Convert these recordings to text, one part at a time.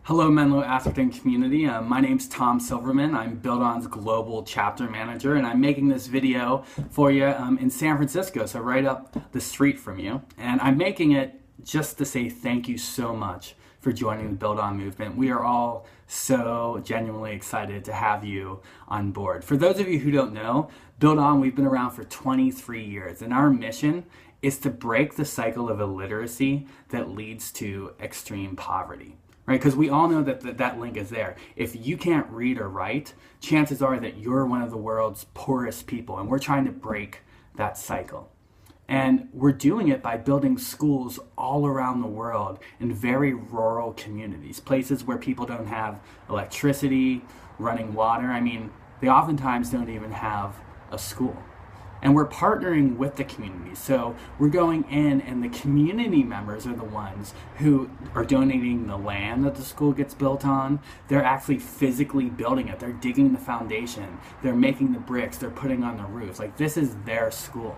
Hello, Menlo Atherton community. My name's Tom Silverman. I'm BuildOn's global chapter manager, and I'm making this video for you in San Francisco, so right up the street from you. And I'm making it just to say thank you so much for joining the BuildOn movement. We are all so genuinely excited to have you on board. For those of you who don't know, BuildOn, we've been around for 23 years, and our mission is to break the cycle of illiteracy that leads to extreme poverty. Right? Because we all know that that link is there. If you can't read or write, chances are that you're one of the world's poorest people, and we're trying to break that cycle. And we're doing it by building schools all around the world in very rural communities, places where people don't have electricity, running water. I mean, they oftentimes don't even have a school. And we're partnering with the community. So we're going in, and the community members are the ones who are donating the land that the school gets built on. They're actually physically building it. They're digging the foundation. They're making the bricks. They're putting on the roof. Like, this is their school.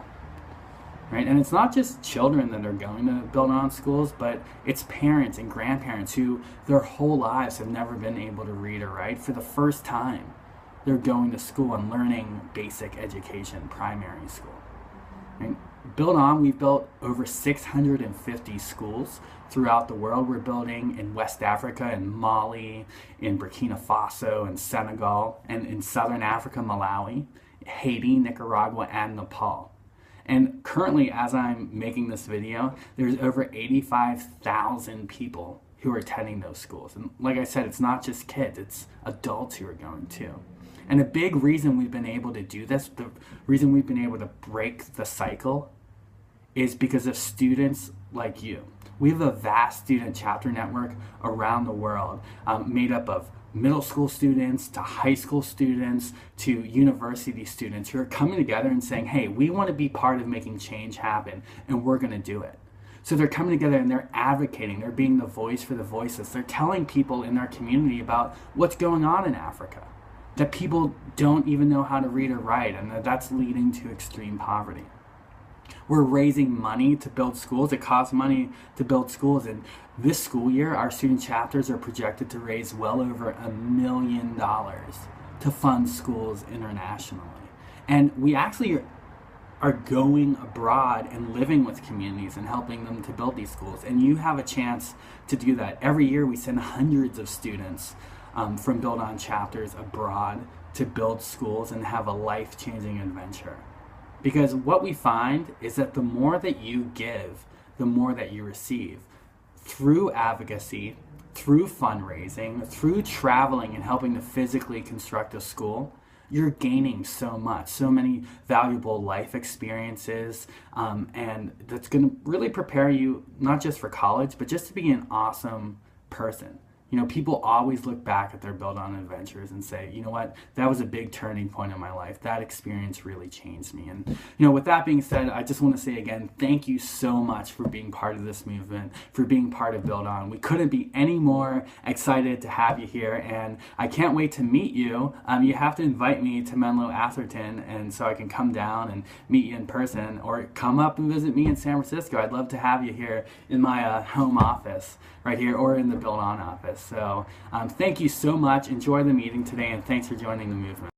Right? And it's not just children that are going to BuildOn schools, but it's parents and grandparents who their whole lives have never been able to read or write. For the first time, they're going to school and learning basic education, primary school. And BuildOn, we've built over 650 schools throughout the world. We're building in West Africa, in Mali, in Burkina Faso, in Senegal, and in Southern Africa, Malawi, Haiti, Nicaragua, and Nepal. And currently, as I'm making this video, there's over 85,000 people who are attending those schools. And like I said, it's not just kids, it's adults who are going too. And a big reason we've been able to do this, the reason we've been able to break the cycle, is because of students like you. We have a vast student chapter network around the world, made up of middle school students to high school students to university students who are coming together and saying, hey, we want to be part of making change happen, and we're going to do it. So they're coming together and they're advocating, they're being the voice for the voiceless. They're telling people in their community about what's going on in Africa, that people don't even know how to read or write, and that's leading to extreme poverty. We're raising money to build schools. It costs money to build schools, and this school year, our student chapters are projected to raise well over $1 million to fund schools internationally. And we actually are going abroad and living with communities and helping them to build these schools. And you have a chance to do that. Every year we send hundreds of students from BuildOn chapters abroad to build schools and have a life-changing adventure. Because what we find is that the more that you give, the more that you receive. Through advocacy, through fundraising, through traveling and helping to physically construct a school, you're gaining so much, so many valuable life experiences, and that's going to really prepare you not just for college, but just to be an awesome person. You know, people always look back at their BuildOn adventures and say, you know what, that was a big turning point in my life. That experience really changed me. And, you know, with that being said, I just want to say again, thank you so much for being part of this movement, for being part of BuildOn. We couldn't be any more excited to have you here, and I can't wait to meet you. You have to invite me to Menlo Atherton, and so I can come down and meet you in person, or come up and visit me in San Francisco. I'd love to have you here in my home office right here, or in the BuildOn office. So thank you so much. Enjoy the meeting today, and thanks for joining the movement.